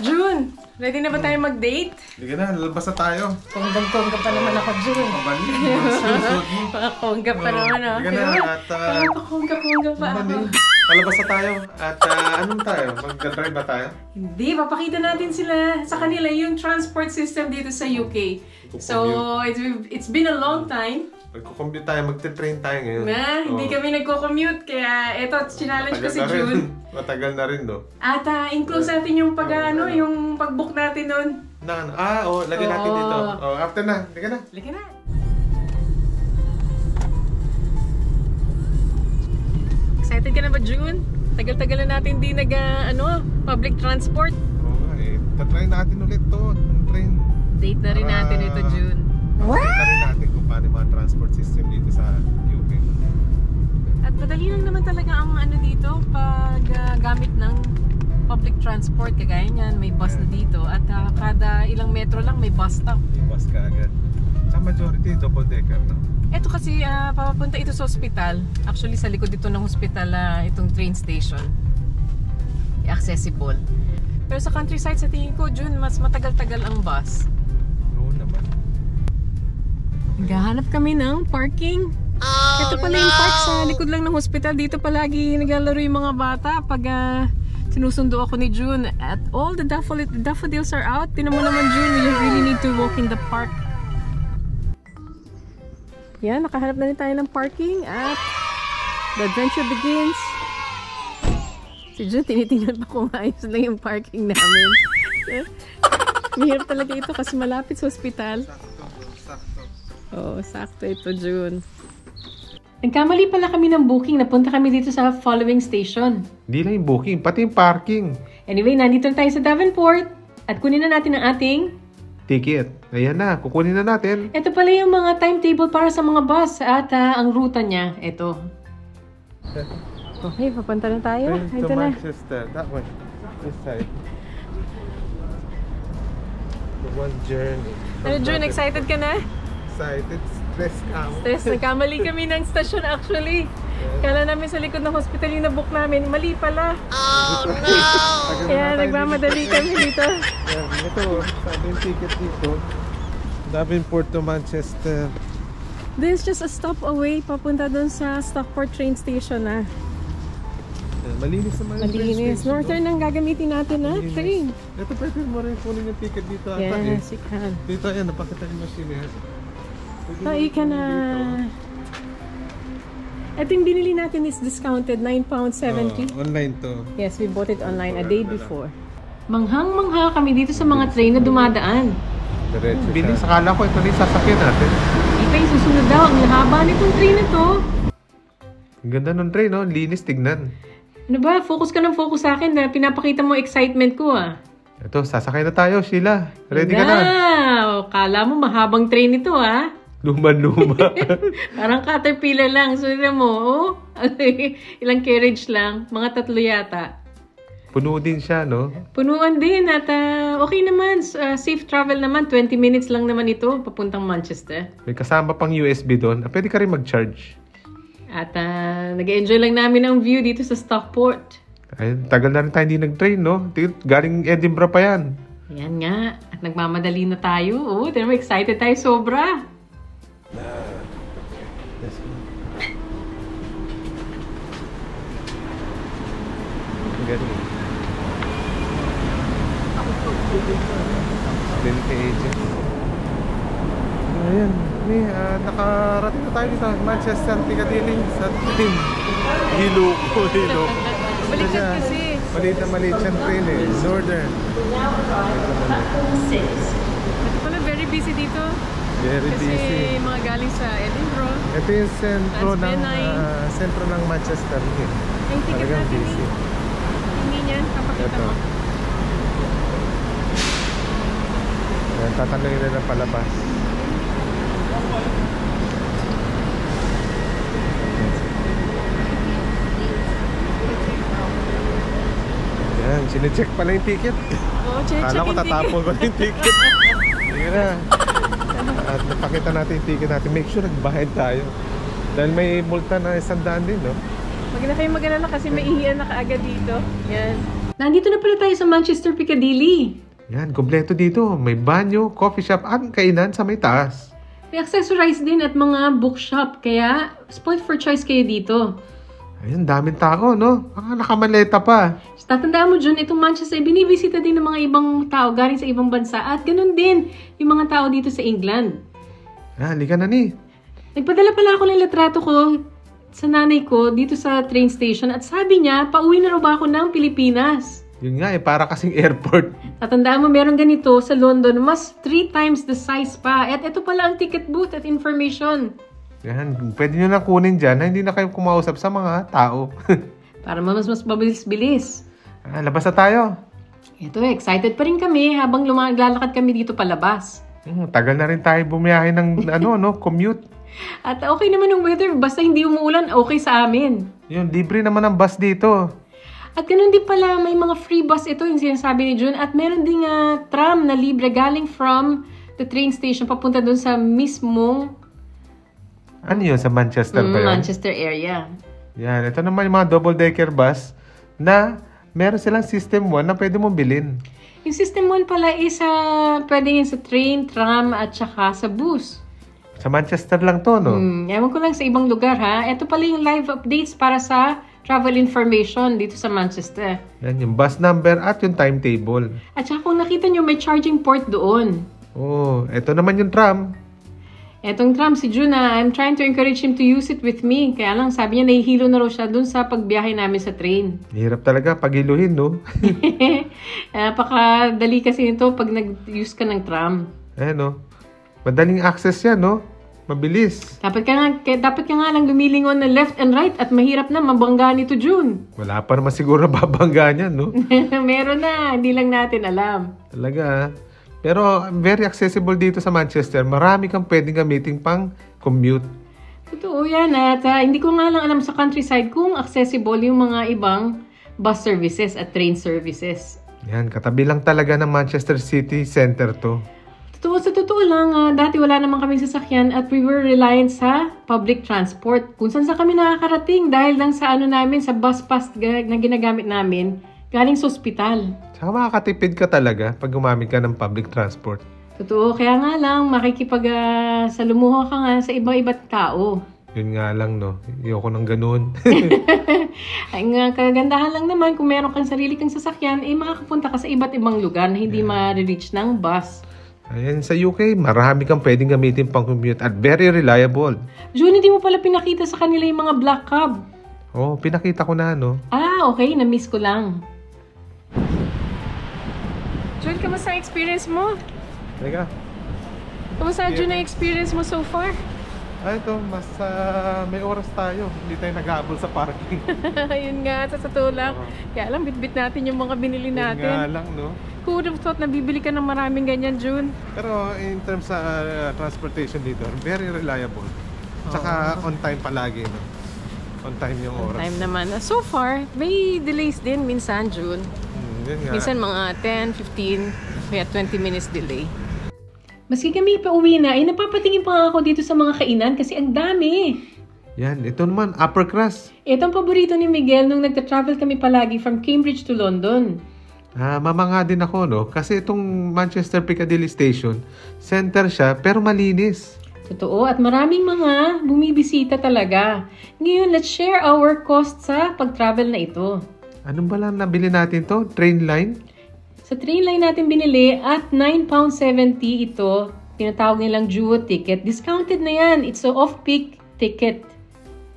June, ready na ba tayo mag-date? Sige na, lalabas na tayo. Konggang-kongga pa naman ako, June. Mabali, sinusod mo. Kongga pa naman ako. Sige na, at... Kongga-kongga pa ako. Palabas na tayo. At anong tayo? Mag-drive ba tayo? Hindi, papakita natin sila sa kanila yung transport system dito sa UK. So, it's been a long time. Magko-commute tayo, magte-train tayo ngayon. Hindi kami nagko-commute, kaya eto, challenge ko si June. Matagal na rin, no? At include natin yung yung pag-book natin doon. Lagyan natin dito. After na, liga na. Liga na. Excited ka na ba, June? Tagal-tagal na natin di public transport. Oo nga eh. Tatry natin ulit to, yung train. Date na rin natin ito, June. Kita rin natin kung paano yung mga transport system dito sa UK. At madali lang naman talaga ang dito pag gamit ng public transport. Kagaya niyan, may bus na dito. At kada ilang metro lang may bus stop. May bus ka agad. Sa majority, double decker, no? Ito kasi papapunta ito sa hospital. Actually, sa likod dito ng hospital itong train station. Accessible. Pero sa countryside, sa tingin ko, June, mas matagal-tagal ang bus. Oo naman. Naghahanap kami ng parking. Ito pala yung park sa likod lang ng hospital. Dito palagi naglalaro yung mga bata pag sinusundo ako ni June. At all the daffodils are out. Tinan mo naman, June, we really need to walk in the park. Yan, nakahanap na rin tayo ng parking at the adventure begins. Si June, tinitingnan pa kung ayos lang yung parking namin. Mahirap talaga ito kasi malapit sa hospital. Sakto ito, June. Nagkamali pala kami ng booking. Napunta kami dito sa following station. Hindi lang yung booking, pati yung parking. Anyway, nandito na tayo sa Devonport. At kunin na natin ang ating ticket. Ayan na, kukunin na natin. Ito pala yung mga timetable para sa mga bus. At ang ruta niya, ito. Okay, papunta na tayo. Ito na. Manchester, that one. This side. The one journey. June, excited ka na? Excited, stress ka mo. Stress, nagkamali kami ng station actually. Kala namin sa likod ng hospital yung nabook namin. Mali pala. Oh no! Kaya nagmamadali kami dito. Ito, sabi yung ticket dito. Devonport to Manchester. This is just a stop away. Papunta doon sa Stockport train station na. Malinis naman yung train Malinis. station. Northern ang gagamitin natin na train. Ito pwede mo rin kunin yung ticket dito. Yes, you can. Dito, ayan, napakita yung machine yan. So, you can ito yung binili natin is discounted, £9.70. Online to. Yes, we bought it online a day before. Manghang-mangha kami dito sa mga train na dumadaan. Diretso bilis, akala ko ito na yung sasakyan natin. Iba yung susunod daw. Ang haba nitong train na to. Ang ganda ng train, no? Linis tignan. Ano ba? Focus ka ng focus sa akin. Pinapakita mo excitement ko, Ito, sasakay na tayo, Sheila. Ready ka na? Kala mo mahabang train ito, Luma-luma. Parang caterpillar lang. Sura mo, ilang carriage lang. Mga 3 yata. Puno din siya, no? Punuan din. At okay naman. Safe travel naman. 20 minutes lang naman ito. Papuntang Manchester. May kasama pang USB doon. Pwede ka rin mag-charge. At nag-enjoy lang namin ang view dito sa Stockport. Ay, tagal na rin tayo hindi nag-train, no? Galing Edinburgh pa yan. Ayan nga. At nagmamadali na tayo. Excited tayo sobra. Galing. Vintage. Ayan. Nakarating na tayo dito. Manchester, Piccadilly. Sa train. Hilo ko. Balikan kasi. Maliit na maliit siyang train Northern. Ito pala very busy dito. Very busy. Kasi mga galing sa Edinburgh. Ito yung sentro ng Manchester. Yung ticket Talagang natin busy. Hindi niyan, kapakita mo. Ayan, tatanungin na ng palabas. Ayan, sinecheck pala yung ticket. Oo, check Kala ko yung tatapon ko ticket. yung ticket. Sige na. At napakita natin yung ticket natin. Make sure nagbayad tayo. Dahil may multa na 100 din, no? Huwag na kayong mag-alala kasi may ihiyan na kaagad dito. Yan. Nandito na pala tayo sa Manchester Piccadilly. Yan, kompleto dito. May banyo, coffee shop at kainan sa may taas. May accessories din at mga bookshop. Kaya, spoiled for choice kayo dito. Ayun, daming tao, no? Nakamaleta pa. Tatandaan mo, Jun, itong Manchester, binibisita din ng mga ibang tao galing sa ibang bansa. At ganun din yung mga tao dito sa England. Halika na ni. Nagpadala pala ako ng litrato ko sa nanay ko dito sa train station. At sabi niya, pauwi na raw ba ako ng Pilipinas? Yun nga para kasing airport. Tatandaan mo, meron ganito sa London, mas 3 times the size pa. At ito pala ang ticket booth at information. Yan, pwede nyo na kunin dyan na hindi na kayo kumausap sa mga tao. Para mas mabilis-bilis. Labas na tayo. Ito, excited pa rin kami habang lumalakad kami dito palabas. Tagal na rin tayo bumiyahe ng commute. At okay naman yung weather, basta hindi umuulan, okay sa amin. Yun, libre naman ang bus dito. At ganun din pala, may mga free bus ito, yung sinasabi ni Jun. At meron ding tram na libre galing from the train station papunta dun sa mismong Ano yun? Sa Manchester ba yun? Manchester area. Yan, ito naman yung mga double-decker bus na meron silang System 1 na pwede mong bilhin. Yung System 1 pala is pwede yun sa train, tram, at saka sa bus. Sa Manchester lang to, no? Ewan ko lang sa ibang lugar, ha? Ito pala yung live updates para sa travel information dito sa Manchester. Yan, yung bus number at yung timetable. At saka kung nakita nyo, may charging port doon. Oh, ito naman yung tram. Etong tram, si Juna, I'm trying to encourage him to use it with me. Kaya lang, sabi niya, nahihilo na raw siya dun sa pagbiyahe namin sa train. Hirap talaga pagiluhin, no? Napakadali kasi nito pag nag-use ka ng tram. No? Madaling access yan, no? Mabilis. Dapat ka nga lang lumilingon na left and right at mahirap na mabangga nito, June. Wala pa naman siguro babangga niyan, no? Meron na, hindi lang natin alam. Talaga, Pero very accessible dito sa Manchester. Marami kang pwedeng gamitin pang commute. Totoo yan. At hindi ko nga lang alam sa countryside kung accessible yung mga ibang bus services at train services. Yan, katabi lang talaga ng Manchester City Center to. Sa totoo lang, dati wala naman kaming sasakyan at we were reliant sa public transport. Kung saan kami nakakarating dahil lang sa sa bus pass na ginagamit namin galing sa ospital. Saka makakatipid ka talaga pag gumamit ka ng public transport. Totoo, kaya nga lang salumuha ka nga sa iba-iba't tao. Yun nga lang, no? Ayoko ng ganun. Ay nga, kagandahan lang naman kung meron kang sarili kang sasakyan, makakapunta ka sa iba't ibang lugar na hindi ma-reach ng bus. Ayan, sa UK, marami kang pwedeng gamitin pang commute at very reliable. June, hindi mo pala pinakita sa kanila yung mga black cab. Oo, pinakita ko na, no? Okay. Na-miss ko lang. June, kamusta ang experience mo? Teka. Kamusta, June, ang experience mo so far? Ito, mas may oras tayo. Hindi tayo nag-aabol sa parking. Yun nga, sa totoo lang. Kaya lang, bitbit natin yung mga binili natin. Yun nga lang, no? Who would have thought na bibili ka ng maraming ganyan, June? Pero in terms sa transportation dito, very reliable. Tsaka on time palagi, no? On time yung oras. On time naman. So far, may delays din minsan, June. Yun nga. Minsan mga 10, 15, kaya 20 minutes delay. Maski kami pa uwi na, ay napapatingin pa ako dito sa mga kainan kasi ang dami. Yan, ito naman, upper crust. Ito ang paborito ni Miguel nung nagta-travel kami palagi from Cambridge to London. Mamanga din ako, no? Kasi itong Manchester Piccadilly Station, center siya, pero malinis. Totoo, at maraming mga bumibisita talaga. Ngayon, let's share our cost sa pag-travel na ito. Anong ba lang nabili natin to? Train line? Sa train line natin binili at £9.70 ito. Tinatawag nilang duo ticket. Discounted na yan. It's an off-peak ticket.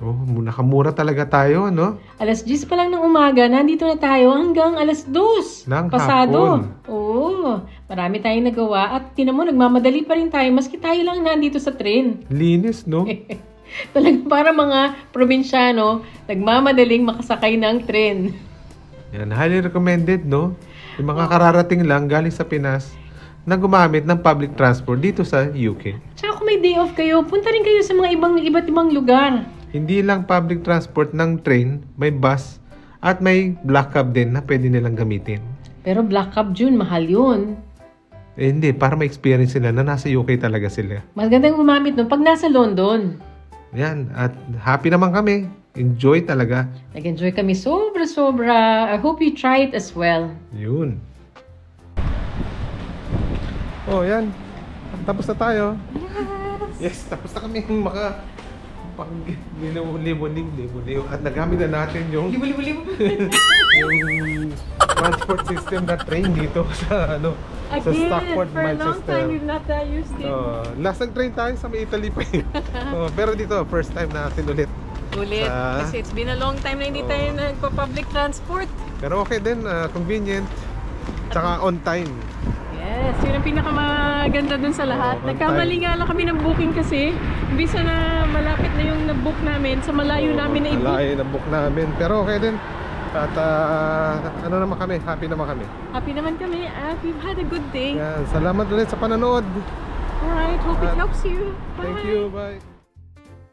Oh, nakamura talaga tayo, no? Alas 10 pa lang ng umaga, nandito na tayo hanggang alas 2. Ng pasado. hapon. Oo. Marami tayong nagawa at tinan mo, nagmamadali pa rin tayo maski tayo lang nandito sa train. Linis, no? Talagang para mga probinsyano, nagmamadaling makasakay ng train. Yan, highly recommended, no? Yung mga kararating lang galing sa Pinas na gumamit ng public transport dito sa UK. Tsaka kung may day off kayo, punta rin kayo sa mga iba't ibang lugar. Hindi lang public transport ng train, may bus, at may black cab din na pwede nilang gamitin. Pero black cab, June, mahal yun. Hindi, para ma-experience sila na nasa UK talaga sila. Magandang gumamit nun pag nasa London. Yan, at happy naman kami. Enjoy talaga. Nag-enjoy kami sobra-sobra. I hope you try it as well. Yun. Oh, yan. Tapos na tayo. Yes, tapos na kami libo-libo. At nagamit na natin yung yung transport system na train dito sa sa Stockport, for a long Manchester. time we've not used it. Last nag-train tayo sa may Italy pa yun. Pero dito, first time natin ulit. Kasi it's been a long time na hindi tayo nagpa-public transport. Pero okay din, convenient. Tsaka on time. Yes, yun ang pinakamaganda dun sa lahat. On Nagkamali nga lang kami ng booking kasi. Imbis na malapit na yung na-book namin, sa malayo namin na i-book. Malayo na book namin. Pero okay din. At naman kami, happy naman kami. Happy naman kami at we've had a good day. Yan, salamat ulit sa panonood. Alright, hope it helps you. Bye. Thank you, bye.